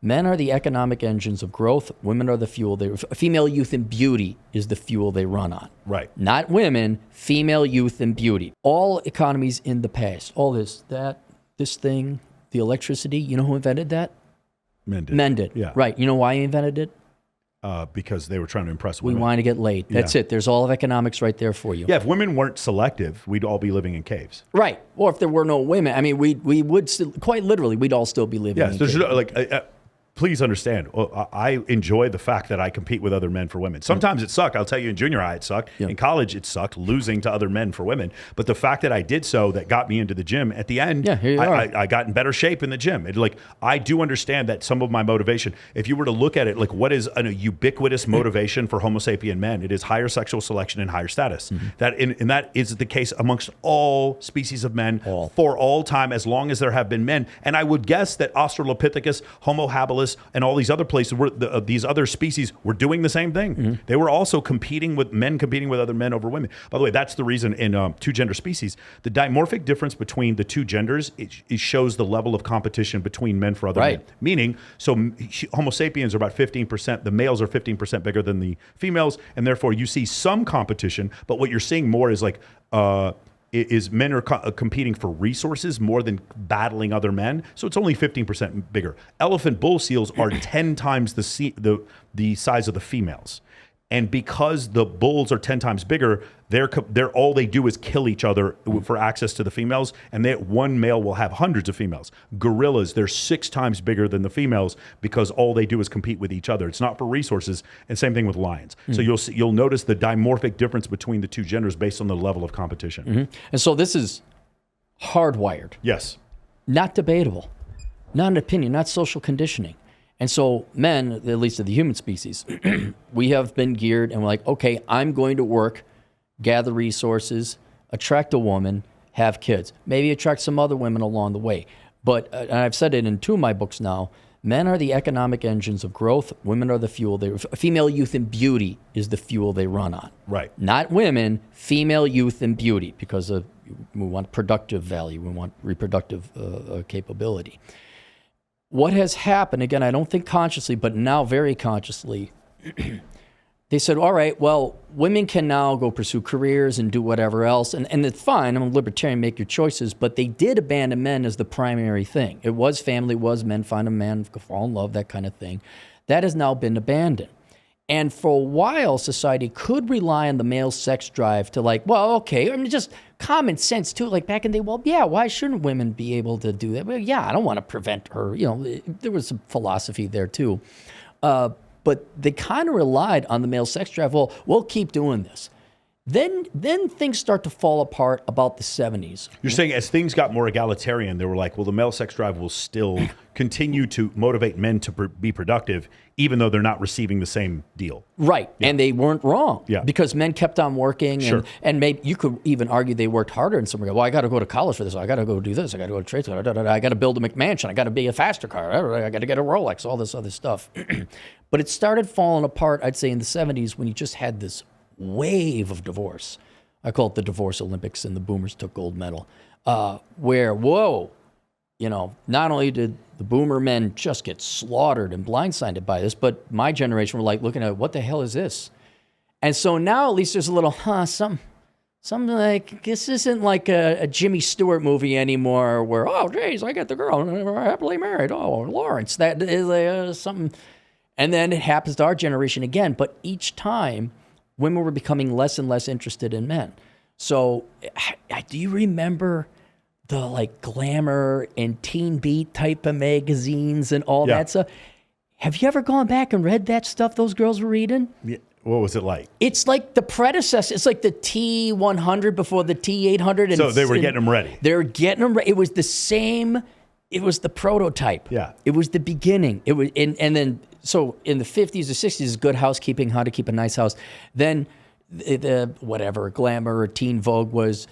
Men are the economic engines of growth. Women are the fuel. Female youth and beauty is the fuel they run on. Right. Not women, female youth and beauty. All economies in the past, all this thing, the electricity, you know who invented that? Men did. Yeah. Right. You know why he invented it? Because they were trying to impress We women. want to get laid. That's it. There's all of economics right there for you. Yeah, if women weren't selective, we'd all be living in caves. Right. Or if there were no women, I mean, we would still, quite literally, we'd all still be living in caves. Please understand, I enjoy the fact that I compete with other men for women. Sometimes it sucked. I'll tell you, in junior high, it sucked. Yeah. In college, it sucked, losing to other men for women. But the fact that I did so, that got me into the gym, at the end, I got in better shape in the gym. I do understand that some of my motivation, if you were to look at it, like what is a ubiquitous motivation for Homo sapien men, it is higher sexual selection and higher status. Mm-hmm. And that is the case amongst all species of men for all time, as long as there have been men. And I would guess that Australopithecus, Homo habilis, and all these other places, these other species were doing the same thing. Mm-hmm. They were also competing with other men over women. By the way, that's the reason in two-gender species, the dimorphic difference between the two genders, it shows the level of competition between men for other men. Meaning, so Homo sapiens are about 15%, the males are 15% bigger than the females, and therefore you see some competition, but what you're seeing more is like, is men are competing for resources more than battling other men. So it's only 15% bigger. Elephant bull seals are 10 times the size of the females. And because the bulls are 10 times bigger, they're all they do is kill each other for access to the females, and one male will have hundreds of females. Gorillas, they're 6 times bigger than the females because all they do is compete with each other. It's not for resources, and same thing with lions. So you'll notice the dimorphic difference between the two genders based on the level of competition. Mm-hmm. And so this is hardwired. Yes. Not debatable. Not an opinion, not social conditioning. And so men, at least of the human species, we have been geared and we're like, okay, I'm going to work, gather resources, attract a woman, have kids, maybe attract some other women along the way. But and I've said it in 2 of my books now, men are the economic engines of growth. Women are the fuel. Female youth and beauty is the fuel they run on. Right. Not women, female youth and beauty, because we want productive value. We want reproductive capability. What has happened, again, I don't think consciously, but now very consciously, they said, all right, well, women can now go pursue careers and do whatever else, and it's fine. I'm a libertarian, make your choices, but they did abandon men as the primary thing. It was family, was men, find a man, fall in love, that kind of thing. That has now been abandoned. And for a while, society could rely on the male sex drive to just common sense too. Like back in the day, well, yeah, why shouldn't women be able to do that? Well, yeah, I don't want to prevent her. There was some philosophy there too. But they kind of relied on the male sex drive. Well, we'll keep doing this. Then things start to fall apart about the 70s. You're saying as things got more egalitarian, they were like, well, the male sex drive will still continue to motivate men to be productive, even though they're not receiving the same deal. Right. Yeah. And they weren't wrong. Yeah. Because men kept on working. And maybe you could even argue they worked harder. And someone go, well, I got to go to college for this. I got to go do this. I got to go to trade school. I got to build a McMansion. I got to be a faster car. I got to get a Rolex, all this other stuff. But it started falling apart, I'd say, in the 70s when you just had this wave of divorce. I call it the divorce Olympics, and the boomers took gold medal. Where, not only did the boomer men just get slaughtered and blindsided by this, but my generation were like looking at, what the hell is this? And so now at least there's a little, something like, this isn't like a Jimmy Stewart movie anymore where, oh, geez, I got the girl, we're happily married. Oh, Lawrence, that is something. And then it happens to our generation again, but each time, women were becoming less and less interested in men. So do you remember the Glamour and Teen Beat type of magazines and all that stuff? Have you ever gone back and read that stuff those girls were reading? Yeah. What was it like? It's like the predecessor. It's like the T100 before the T800. So they were getting them ready. They were getting them ready. It was the same. It was the prototype. Yeah. It was the beginning. It was, and then, so in the 50s or 60s, Good Housekeeping, How to Keep a Nice House. Then whatever, Glamour or Teen Vogue was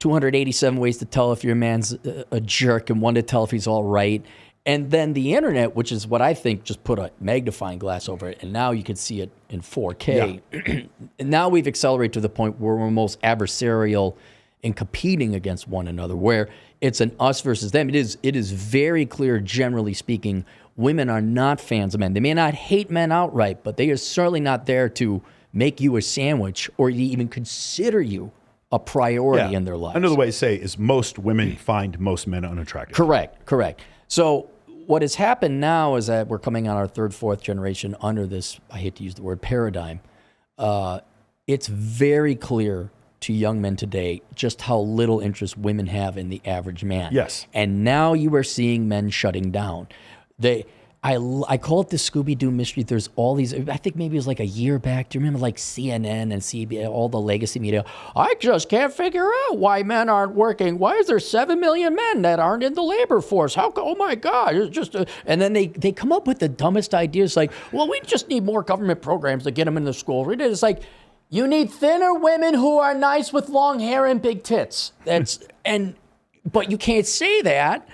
287 ways to tell if your man's a jerk and one to tell if he's all right. And then the internet, which is what I think just put a magnifying glass over it, and now you can see it in 4K. Yeah. And now we've accelerated to the point where we're most adversarial in competing against one another, where it's an us versus them. It is very clear, generally speaking, women are not fans of men. They may not hate men outright, but they are certainly not there to make you a sandwich or even consider you a priority in their lives. Another way to say is most women find most men unattractive. Correct. So what has happened now is that we're coming on our third, fourth generation under this, I hate to use the word paradigm. It's very clear to young men today just how little interest women have in the average man. Yes. And now you are seeing men shutting down. I call it the Scooby-Doo mystery. There's all these, I think maybe it was like a year back. Do you remember like CNN and CBS, all the legacy media? I just can't figure out why men aren't working. Why is there 7 million men that aren't in the labor force? Oh my God, it's just, and then they come up with the dumbest ideas like, well, we just need more government programs to get them into school. It's like, you need thinner women who are nice with long hair and big tits. But you can't say that.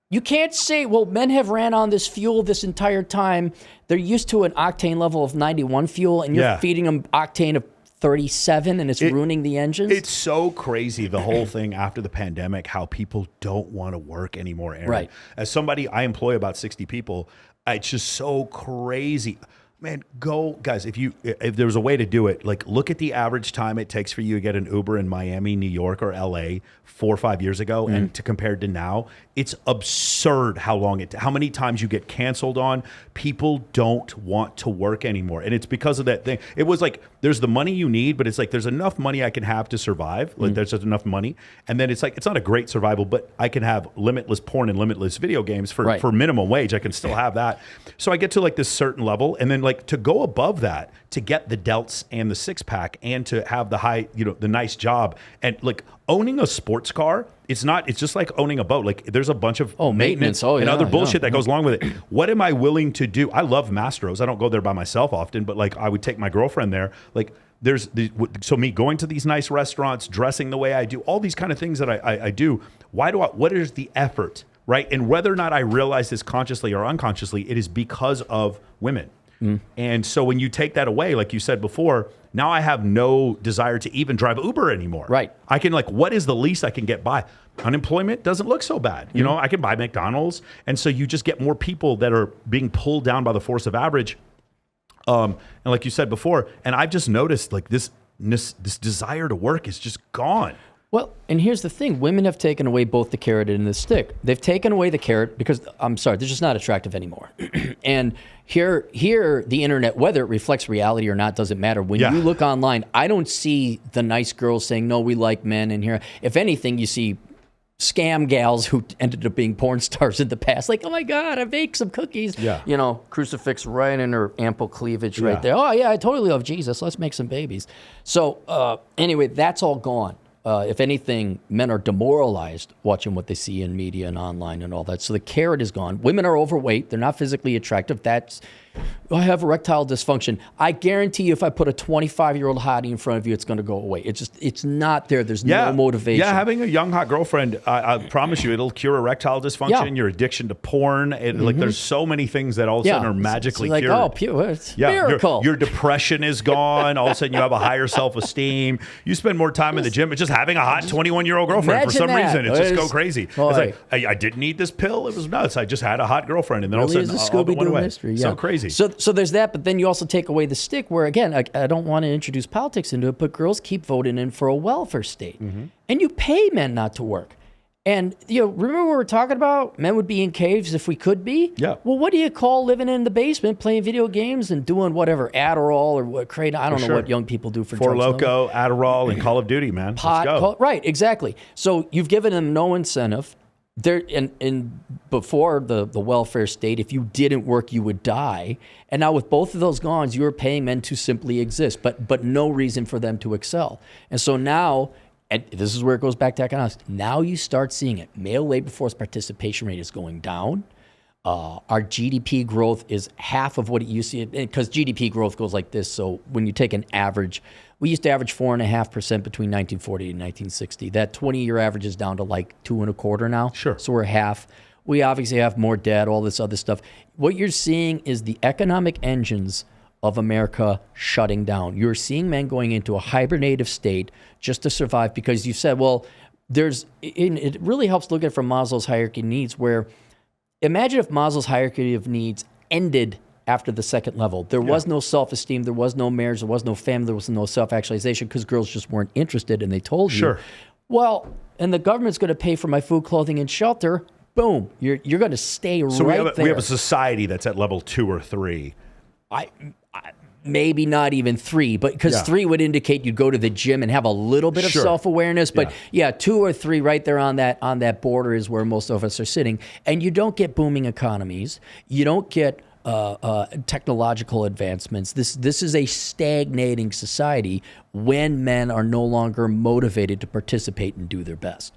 You can't say, well, men have ran on this fuel this entire time. They're used to an octane level of 91 fuel, and you're feeding them octane of 37, and it's ruining the engines. It's so crazy, the whole thing after the pandemic, how people don't want to work anymore, Aaron. Right. As somebody, I employ about 60 people. It's just so crazy. Man, guys, if there's a way to do it, like look at the average time it takes for you to get an Uber in Miami, New York, or LA 4 or 5 years ago, and to compared to now, it's absurd how many times you get canceled on. People don't want to work anymore. And it's because of that thing. It was like, there's the money you need, but it's like, there's enough money I can have to survive. Like there's just enough money. And then it's like, it's not a great survival, but I can have limitless porn and limitless video games for minimum wage. I can still have that. So I get to like this certain level. And then like to go above that, to get the delts and the six pack and to have the high, the nice job and like owning a sports car, it's just like owning a boat. Like there's a bunch of maintenance and other bullshit that goes along with it. What am I willing to do? I love Mastro's. I don't go there by myself often, but like I would take my girlfriend there. Like so me going to these nice restaurants, dressing the way I do, all these kind of things that I do. What is the effort, right? And whether or not I realize this consciously or unconsciously, it is because of women. And so when you take that away, like you said before, now I have no desire to even drive Uber anymore. Right. I can what is the least I can get by? Unemployment doesn't look so bad. I can buy McDonald's. And so you just get more people that are being pulled down by the force of average. And like you said before, and I've just noticed like this desire to work is just gone. Well, and here's the thing. Women have taken away both the carrot and the stick. They've taken away the carrot because, I'm sorry, they're just not attractive anymore. And here, the internet, whether it reflects reality or not, doesn't matter. When you look online, I don't see the nice girls saying, no, we like men in here. If anything, you see scam gals who ended up being porn stars in the past. Like, oh my God, I baked some cookies. Yeah. Crucifix right in her ample cleavage right there. Oh yeah, I totally love Jesus. Let's make some babies. So anyway, that's all gone. If anything, men are demoralized watching what they see in media and online and all that. So the carrot is gone. Women are overweight. They're not physically attractive. I have erectile dysfunction. I guarantee you if I put a 25-year-old hottie in front of you, it's going to go away. It's not there. There's no motivation. Yeah, having a young, hot girlfriend, I promise you, it'll cure erectile dysfunction, your addiction to porn. Like there's so many things that all of a sudden are magically cured. It's miracle. Your depression is gone. All of a sudden you have a higher self-esteem. You spend more time in the gym, but just having a hot 21-year-old girlfriend for some reason, it's just go crazy. It's like, I didn't need this pill. It was nuts. I just had a hot girlfriend. And then all of a sudden, all went away. Mystery, so crazy. So there's that, but then you also take away the stick where, again, I don't want to introduce politics into it, but girls keep voting in for a welfare state. And you pay men not to work. And, remember what we were talking about? Men would be in caves if we could be? Yeah. Well, what do you call living in the basement, playing video games and doing whatever, Adderall or what, I don't know what young people do for drugs. Four Loko, Adderall, and Call of Duty, man. Pot, let's go. Right, exactly. So you've given them no incentive. And before the welfare state, if you didn't work, you would die. And now with both of those gone, you're paying men to simply exist, but no reason for them to excel. And so now, and this is where it goes back to economics, now you start seeing it. Male labor force participation rate is going down. Our GDP growth is half of what it used to be, because GDP growth goes like this. So when you take an average, we used to average 4.5% between 1940 and 1960. That 20-year average is down to like 2.25 now. Sure. So we're half. We obviously have more debt, all this other stuff. What you're seeing is the economic engines of America shutting down. You're seeing men going into a hibernative state just to survive because you said, well, it really helps look at it from Maslow's hierarchy of needs where Imagine if Maslow's hierarchy of needs ended after the second level. There was no self-esteem, there was no marriage, there was no family, there was no self-actualization because girls just weren't interested, and they told you, well, and the government's going to pay for my food, clothing, and shelter. Boom, you're going to stay So right there. We have a society that's at level 2 or 3. Maybe not even 3, but because 3 would indicate you'd go to the gym and have a little bit of self-awareness. But 2 or 3 right there on that border is where most of us are sitting. And you don't get booming economies. You don't get technological advancements. This is a stagnating society when men are no longer motivated to participate and do their best.